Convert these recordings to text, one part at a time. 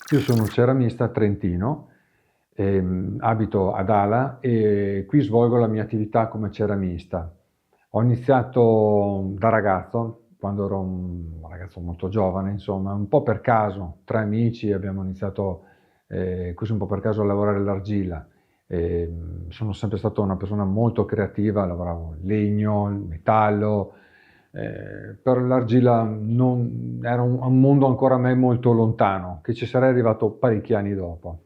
Io sono un ceramista trentino, abito ad Ala e qui svolgo la mia attività come ceramista. Ho iniziato da ragazzo, quando ero un ragazzo molto giovane, insomma, un po' per caso, tra amici abbiamo iniziato così un po' per caso a lavorare l'argilla. Sono sempre stato una persona molto creativa, lavoravo il legno, il metallo, per l'argilla era un mondo ancora a me molto lontano, che ci sarei arrivato parecchi anni dopo.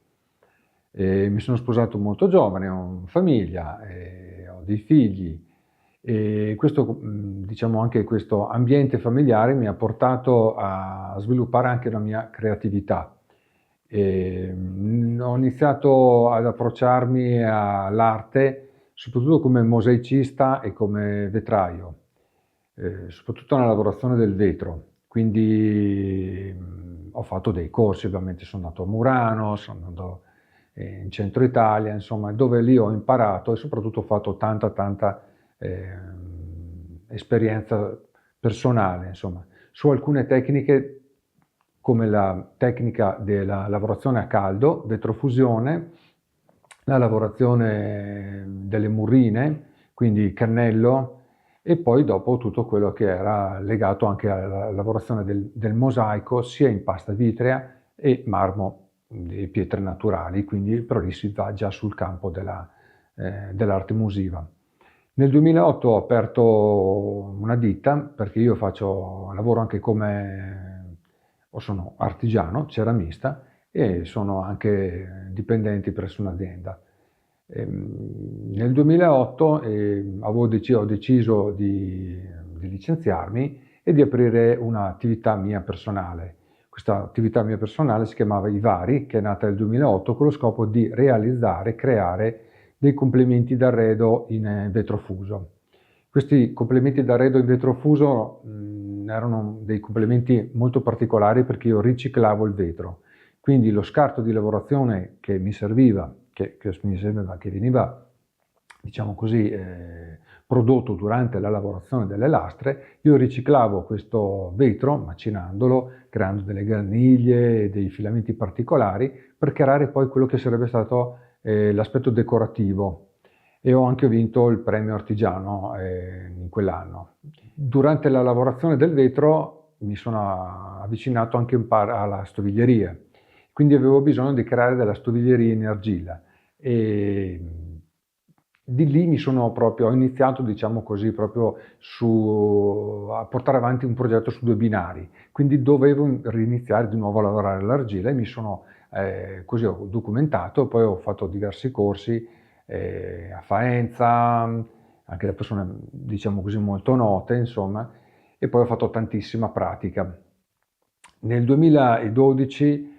Mi sono sposato molto giovane, ho famiglia, ho dei figli e questo, diciamo anche questo ambiente familiare mi ha portato a sviluppare anche la mia creatività. Ho iniziato ad approcciarmi all'arte soprattutto come mosaicista e come vetraio, soprattutto nella lavorazione del vetro. Quindi ho fatto dei corsi, ovviamente sono andato a Murano, sono andato in centro Italia, insomma, dove lì ho imparato e soprattutto ho fatto tanta esperienza personale, insomma, su alcune tecniche come la tecnica della lavorazione a caldo, vetrofusione, la lavorazione delle murrine, quindi cannello, e poi dopo tutto quello che era legato anche alla lavorazione del mosaico, sia in pasta vitrea e marmo e pietre naturali, quindi però lì si va già sul campo dell'arte musiva. Nel 2008 ho aperto una ditta perché io lavoro anche o sono artigiano, ceramista e sono anche dipendenti presso un'azienda. Nel 2008 ho deciso di licenziarmi e di aprire un'attività mia personale. Questa attività mia personale si chiamava Ivari, che è nata nel 2008 con lo scopo di realizzare, creare dei complementi d'arredo in vetro fuso. Questi complementi d'arredo in vetro fuso erano dei complementi molto particolari perché io riciclavo il vetro, quindi lo scarto di lavorazione che mi serviva, che veniva, diciamo così, prodotto durante la lavorazione delle lastre, io riciclavo questo vetro macinandolo, creando delle graniglie, dei filamenti particolari per creare poi quello che sarebbe stato l'aspetto decorativo, e ho anche vinto il premio artigiano in quell'anno. Durante la lavorazione del vetro mi sono avvicinato anche un po' alla stoviglieria, quindi avevo bisogno di creare della stoviglieria in argilla e di lì ho iniziato, diciamo così, proprio a portare avanti un progetto su due binari, quindi dovevo riniziare di nuovo a lavorare l'argilla e così ho documentato, poi ho fatto diversi corsi a Faenza, anche da persone, diciamo così, molto note, insomma, e poi ho fatto tantissima pratica. Nel 2012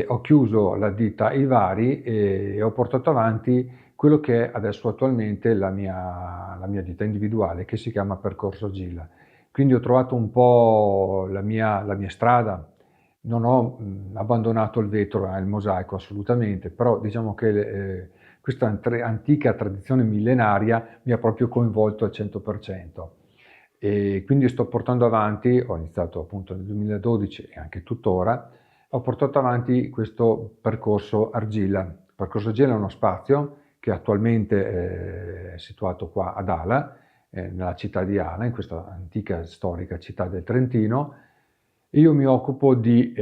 ho chiuso la ditta Ivari e ho portato avanti quello che è adesso attualmente la mia ditta individuale, che si chiama Percorso Gilla. Quindi ho trovato un po' la mia strada. Non ho abbandonato il vetro e il mosaico assolutamente, però diciamo che questa antica tradizione millenaria mi ha proprio coinvolto al 100%. E quindi sto portando avanti, ho iniziato appunto nel 2012 e anche tuttora, ho portato avanti questo percorso argilla. Il percorso argilla è uno spazio che attualmente è situato qua ad Ala, nella città di Ala, in questa antica storica città del Trentino. Io mi occupo di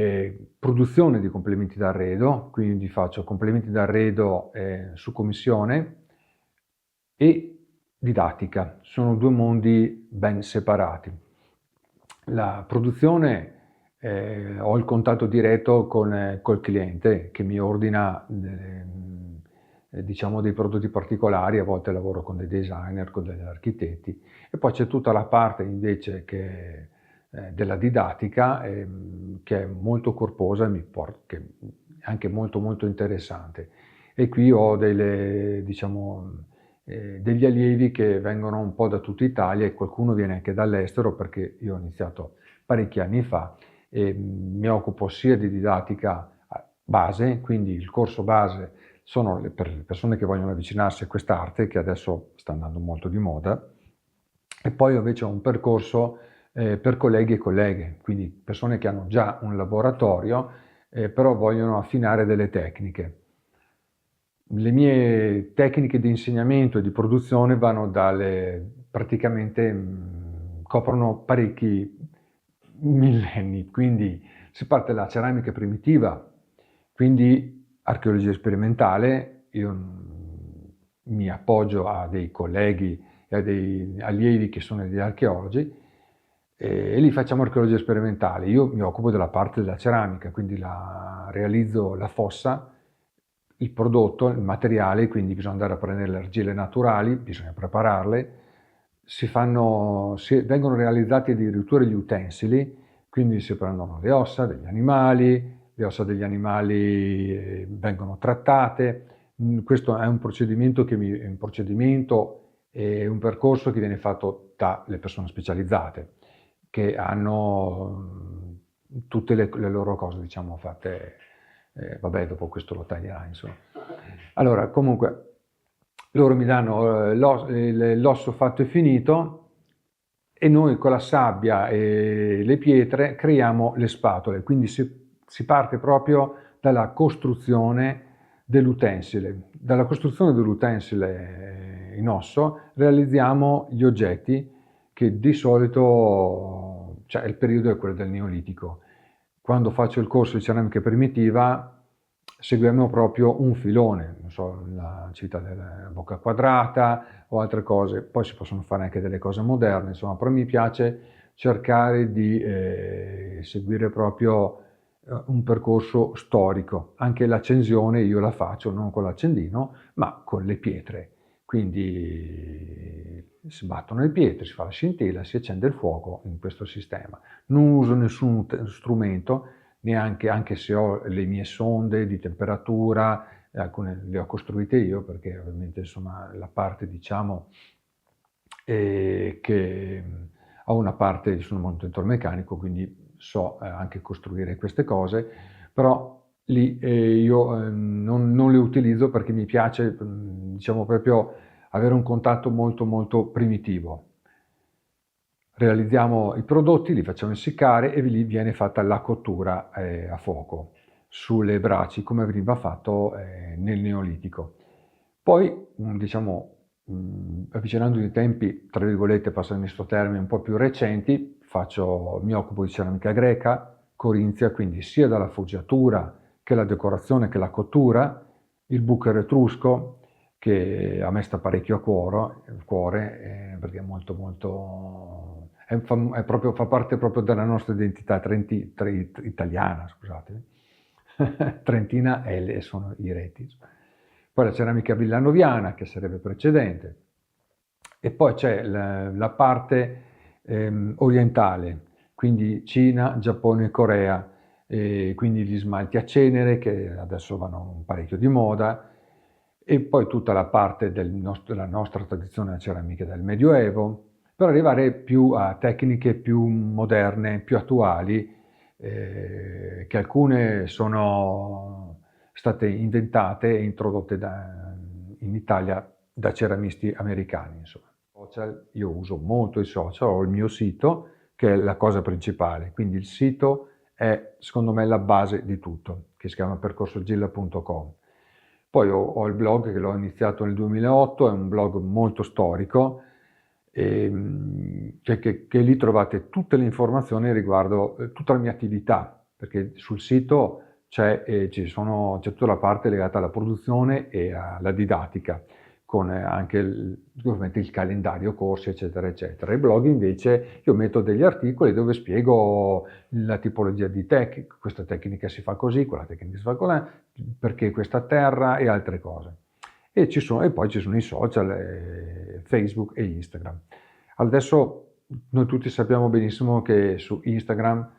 produzione di complementi d'arredo, quindi faccio complementi d'arredo su commissione e didattica, sono due mondi ben separati. La produzione, ho il contatto diretto col cliente che mi ordina diciamo dei prodotti particolari, a volte lavoro con dei designer, con degli architetti, e poi c'è tutta la parte invece della didattica che è molto corposa che è anche molto interessante. E qui ho diciamo, degli allievi che vengono un po' da tutta Italia e qualcuno viene anche dall'estero perché io ho iniziato parecchi anni fa e mi occupo sia di didattica base, quindi il corso base sono per le persone che vogliono avvicinarsi a quest'arte che adesso sta andando molto di moda, e poi invece ho un percorso per colleghi e colleghe, quindi persone che hanno già un laboratorio però vogliono affinare delle tecniche. Le mie tecniche di insegnamento e di produzione vanno praticamente coprono parecchi millenni, quindi si parte dalla ceramica primitiva, quindi archeologia sperimentale. Io mi appoggio a dei colleghi e a dei allievi che sono degli archeologi e lì facciamo archeologia sperimentale. Io mi occupo della parte della ceramica, quindi realizzo la fossa, il prodotto, il materiale, quindi bisogna andare a prendere le argille naturali, bisogna prepararle, vengono realizzati addirittura gli utensili, quindi si prendono le ossa degli animali, le ossa degli animali vengono trattate. Questo è un procedimento e un percorso che viene fatto dalle persone specializzate, che hanno tutte le loro cose, diciamo, fatte. Vabbè, dopo questo lo taglierai, insomma. Allora, comunque, loro mi danno l'osso fatto e finito e noi con la sabbia e le pietre creiamo le spatole, quindi si parte proprio dalla costruzione dell'utensile. Dalla costruzione dell'utensile in osso realizziamo gli oggetti che di solito, cioè il periodo è quello del Neolitico. Quando faccio il corso di ceramica primitiva seguiamo proprio un filone, non so, la città della bocca quadrata o altre cose, poi si possono fare anche delle cose moderne, insomma, però mi piace cercare di seguire proprio un percorso storico. Anche l'accensione io la faccio non con l'accendino, ma con le pietre. Quindi si battono le pietre, si fa la scintilla, si accende il fuoco in questo sistema. Non uso nessun strumento, neanche, anche se ho le mie sonde di temperatura, alcune le ho costruite io perché ovviamente insomma la parte diciamo che ho una parte, sono manutentor meccanico, quindi so anche costruire queste cose, però lì io non le utilizzo perché mi piace diciamo proprio avere un contatto molto molto primitivo. Realizziamo i prodotti, li facciamo essiccare e lì viene fatta la cottura a fuoco sulle braci come veniva fatto nel Neolitico. Poi, diciamo, avvicinando i tempi, tra virgolette, passami questo termine, un po' più recenti, mi occupo di ceramica greca, corinzia, quindi sia dalla foggiatura che la decorazione che la cottura, il bucchero etrusco, che a me sta parecchio a cuore perché è molto molto fa parte proprio della nostra identità italiana, scusate. Trentina e sono i reti. Poi la ceramica villanoviana, che sarebbe precedente, e poi c'è la parte orientale, quindi Cina, Giappone e Corea, quindi gli smalti a cenere che adesso vanno un parecchio di moda, e poi tutta la parte della nostra tradizione della ceramica del Medioevo, per arrivare più a tecniche più moderne, più attuali, che alcune sono state inventate e introdotte in Italia da ceramisti americani. Insomma. Io uso molto i social, ho il mio sito, che è la cosa principale, quindi il sito è secondo me la base di tutto, che si chiama percorsorgilla.com. Poi ho il blog che l'ho iniziato nel 2008, è un blog molto storico, che lì trovate tutte le informazioni riguardo tutta la mia attività, perché sul sito c'è tutta la parte legata alla produzione e alla didattica, con anche ovviamente il calendario corsi, eccetera, eccetera. Il blog invece io metto degli articoli dove spiego la tipologia di tecnica, questa tecnica si fa così, quella tecnica si fa così, perché questa terra e altre cose. E poi ci sono i social, Facebook e Instagram. Adesso noi tutti sappiamo benissimo che su Instagram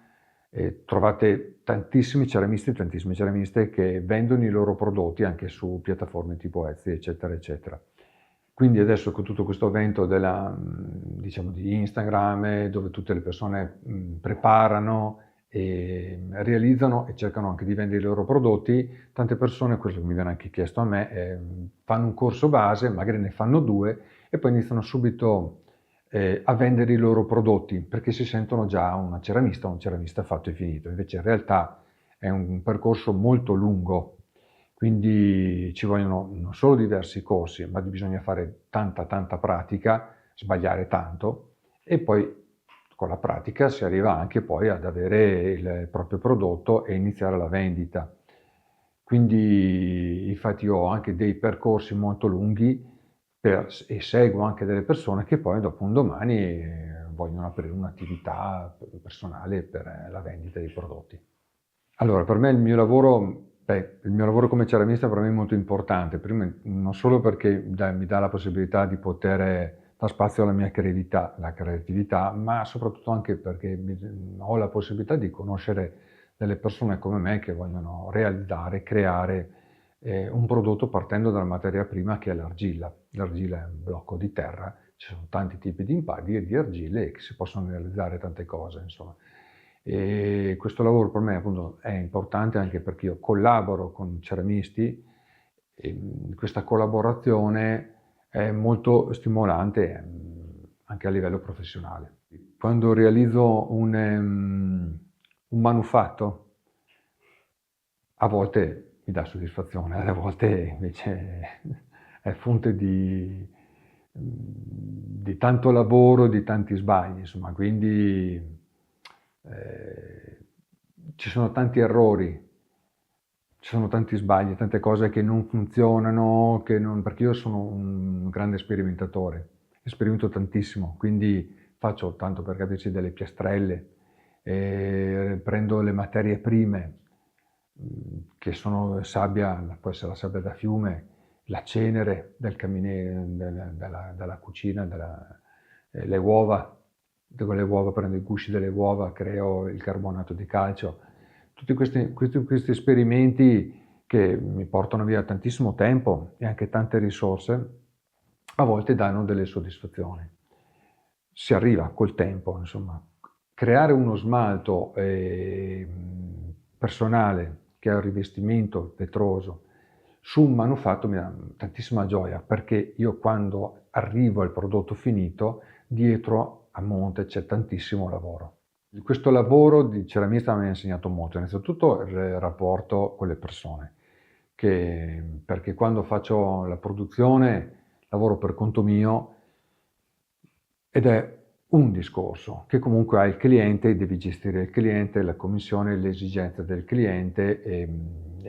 trovate tantissime ceramiste che vendono i loro prodotti anche su piattaforme tipo Etsy, eccetera, eccetera. Quindi adesso con tutto questo vento diciamo, di Instagram, dove tutte le persone preparano e realizzano e cercano anche di vendere i loro prodotti, tante persone, questo mi viene anche chiesto a me, fanno un corso base, magari ne fanno 2 e poi iniziano subito a vendere i loro prodotti perché si sentono già una ceramista o un ceramista fatto e finito. Invece in realtà è un percorso molto lungo, quindi ci vogliono non solo diversi corsi, ma bisogna fare tanta pratica, sbagliare tanto e poi con la pratica si arriva anche poi ad avere il proprio prodotto e iniziare la vendita. Quindi infatti io ho anche dei percorsi molto lunghi e seguo anche delle persone che poi dopo un domani vogliono aprire un'attività personale per la vendita dei prodotti. Allora, per me il mio lavoro come ceramista per me è molto importante, prima non solo perché mi dà la possibilità di poter dar spazio alla mia creatività, ma soprattutto anche perché ho la possibilità di conoscere delle persone come me che vogliono realizzare, creare un prodotto partendo dalla materia prima che è l'argilla. L'argilla è un blocco di terra, ci sono tanti tipi di impadi e di argille e che si possono realizzare tante cose, insomma. E questo lavoro per me appunto è importante anche perché io collaboro con ceramisti e questa collaborazione è molto stimolante anche a livello professionale. Quando realizzo un manufatto, a volte mi dà soddisfazione, a volte invece è fonte di tanto lavoro, di tanti sbagli, insomma, quindi ci sono tanti errori, ci sono tanti sbagli, tante cose che non funzionano, perché io sono un grande sperimentatore, sperimento tantissimo, quindi faccio, tanto per capirci, delle piastrelle, prendo le materie prime, che sono sabbia, può essere la sabbia da fiume, la cenere del della cucina, le uova, con le uova prendo i gusci delle uova, creo il carbonato di calcio. Tutti questi esperimenti che mi portano via tantissimo tempo e anche tante risorse, a volte danno delle soddisfazioni. Si arriva col tempo, insomma. Creare uno smalto personale che ha un rivestimento vetroso su un manufatto mi dà tantissima gioia, perché io quando arrivo al prodotto finito, dietro a monte c'è tantissimo lavoro. Questo lavoro di ceramista mi ha insegnato molto, innanzitutto il rapporto con le persone, perché quando faccio la produzione lavoro per conto mio ed è un discorso che comunque hai il cliente, devi gestire il cliente, la commissione, le esigenze del cliente e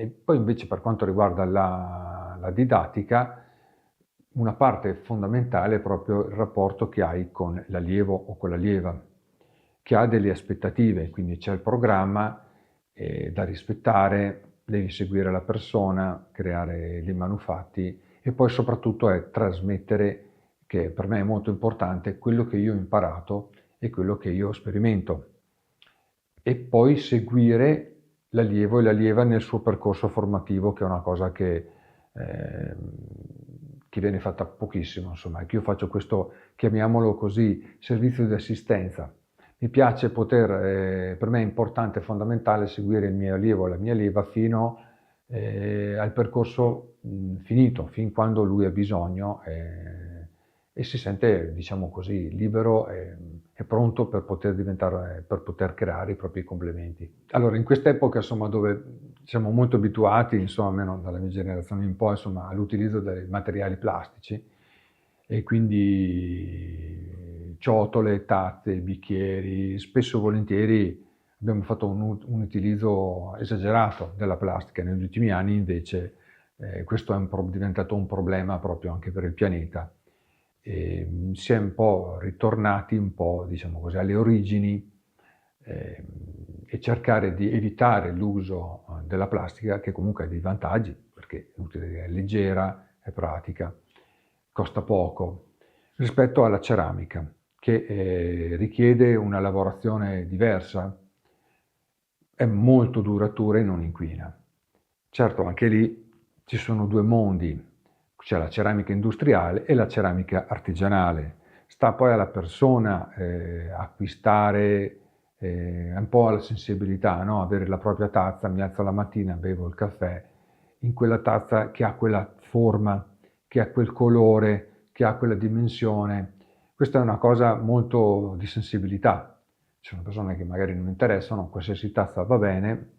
poi invece per quanto riguarda la didattica, una parte fondamentale è proprio il rapporto che hai con l'allievo o con l'allieva, che ha delle aspettative, quindi c'è il programma da rispettare, devi seguire la persona, creare dei manufatti e poi soprattutto è trasmettere, che per me è molto importante, quello che io ho imparato e quello che io sperimento e poi seguire l'allievo e l'allieva nel suo percorso formativo, che è una cosa che viene fatta pochissimo, insomma, che io faccio questo, chiamiamolo così, servizio di assistenza. Mi piace per me è importante e fondamentale seguire il mio allievo o la mia allieva fino al percorso finito, fin quando lui ha bisogno e si sente, diciamo così, libero e pronto per per poter creare i propri complementi. Allora, in quest'epoca, insomma, dove siamo molto abituati, insomma, almeno dalla mia generazione in poi, insomma, all'utilizzo dei materiali plastici e quindi ciotole, tazze, bicchieri, spesso e volentieri abbiamo fatto un utilizzo esagerato della plastica. Negli ultimi anni invece questo è diventato un problema proprio anche per il pianeta. Si è un po' ritornati un po', diciamo così, alle origini e cercare di evitare l'uso della plastica, che comunque ha dei vantaggi, perché è leggera, è pratica, costa poco, rispetto alla ceramica, che richiede una lavorazione diversa, è molto duratura e non inquina. Certo, anche lì ci sono due mondi, c'è la ceramica industriale e la ceramica artigianale. Sta poi alla persona acquistare un po' alla sensibilità, no? Avere la propria tazza, mi alzo la mattina, bevo il caffè, in quella tazza che ha quella forma, che ha quel colore, che ha quella dimensione. Questa è una cosa molto di sensibilità. Ci sono persone che magari non interessano, qualsiasi tazza va bene,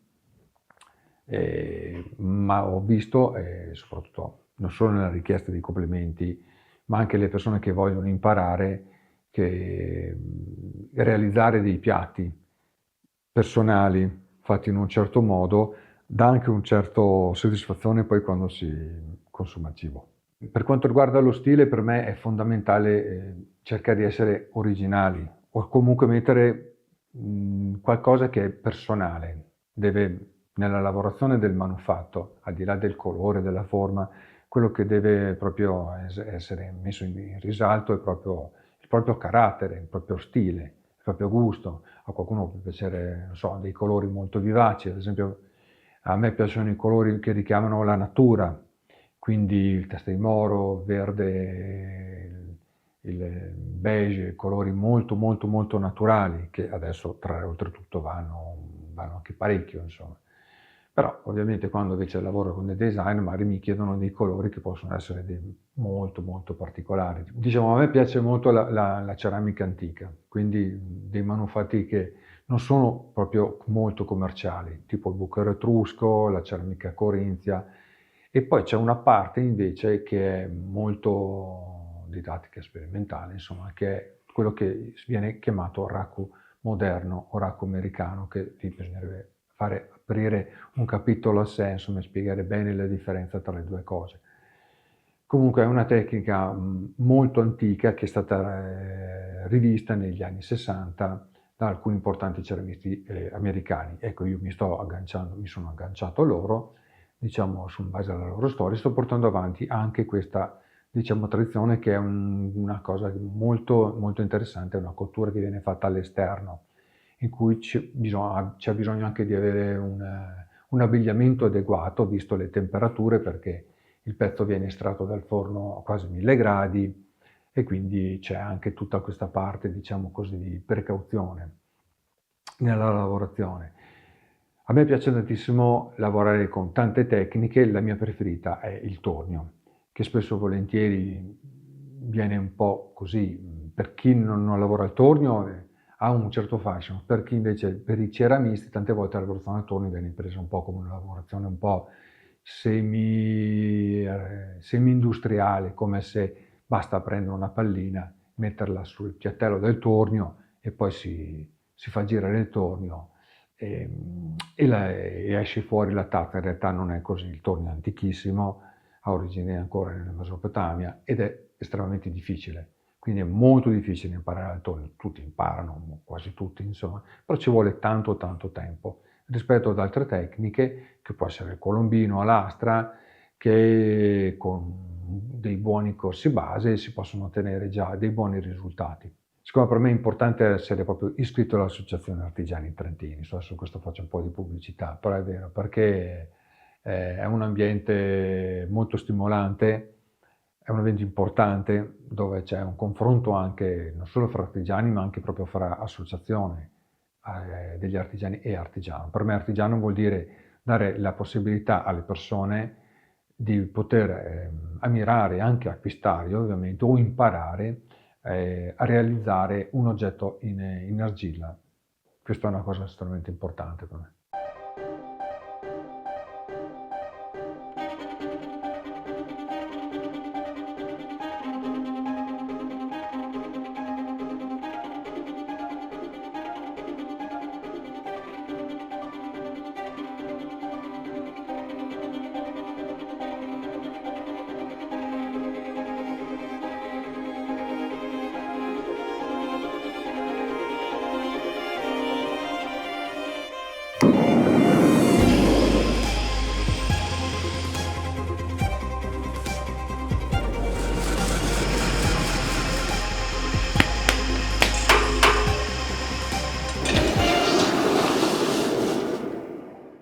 ma ho visto, soprattutto non solo nella richiesta dei complementi, ma anche le persone che vogliono imparare, che realizzare dei piatti personali fatti in un certo modo dà anche un certo soddisfazione poi quando si consuma il cibo. Per quanto riguarda lo stile, per me è fondamentale cercare di essere originali o comunque mettere qualcosa che è personale. Deve, nella lavorazione del manufatto, al di là del colore, della forma, quello che deve proprio essere messo in risalto è proprio il proprio carattere, il proprio stile, il proprio gusto. A qualcuno può piacere, non so, dei colori molto vivaci, ad esempio a me piacciono i colori che richiamano la natura, quindi il testa di moro, verde, il beige, colori molto molto molto naturali, che adesso oltretutto vanno anche parecchio, insomma. Però ovviamente quando invece lavoro con dei design magari mi chiedono dei colori che possono essere molto molto particolari. Diciamo, a me piace molto la ceramica antica, quindi dei manufatti che non sono proprio molto commerciali, tipo il bucchero etrusco, la ceramica corinzia, e poi c'è una parte invece che è molto didattica e sperimentale, insomma, che è quello che viene chiamato raku moderno o raku americano, che lì bisognerebbe aprire un capitolo a sé, insomma, e spiegare bene la differenza tra le due cose. Comunque è una tecnica molto antica che è stata rivista negli anni 60 da alcuni importanti ceramisti americani. Ecco, io mi sono agganciato a loro, diciamo, su base alla loro storia, sto portando avanti anche questa, diciamo, tradizione che è una cosa molto, molto interessante, è una cottura che viene fatta all'esterno, in cui c'è bisogno anche di avere un abbigliamento adeguato, visto le temperature, perché il pezzo viene estratto dal forno a quasi 1000 gradi e quindi c'è anche tutta questa parte, diciamo così, di precauzione nella lavorazione. A me piace tantissimo lavorare con tante tecniche, la mia preferita è il tornio, che spesso e volentieri viene un po' così, per chi non lavora al tornio ha un certo fascino, per chi invece, per i ceramisti, tante volte la lavorazione al tornio viene presa un po' come una lavorazione un po' semi-industriale, come se basta prendere una pallina, metterla sul piattello del tornio e poi si fa girare il tornio e esce fuori la tazza. In realtà non è così, il tornio è antichissimo, ha origine ancora nella Mesopotamia ed è estremamente difficile. Quindi è molto difficile imparare il tornio, tutti imparano, quasi tutti insomma, però ci vuole tanto tanto tempo rispetto ad altre tecniche, che può essere il colombino, alastra, che con dei buoni corsi base si possono ottenere già dei buoni risultati. Siccome per me è importante essere proprio iscritto all'Associazione Artigiani Trentini, so su questo faccio un po' di pubblicità, però è vero, perché è un ambiente molto stimolante, è un ambiente importante dove c'è un confronto anche non solo fra artigiani, ma anche proprio fra associazioni degli artigiani e artigiano. Per me artigiano vuol dire dare la possibilità alle persone di poter ammirare, anche acquistare ovviamente, o imparare a realizzare un oggetto in argilla. Questa è una cosa estremamente importante per me.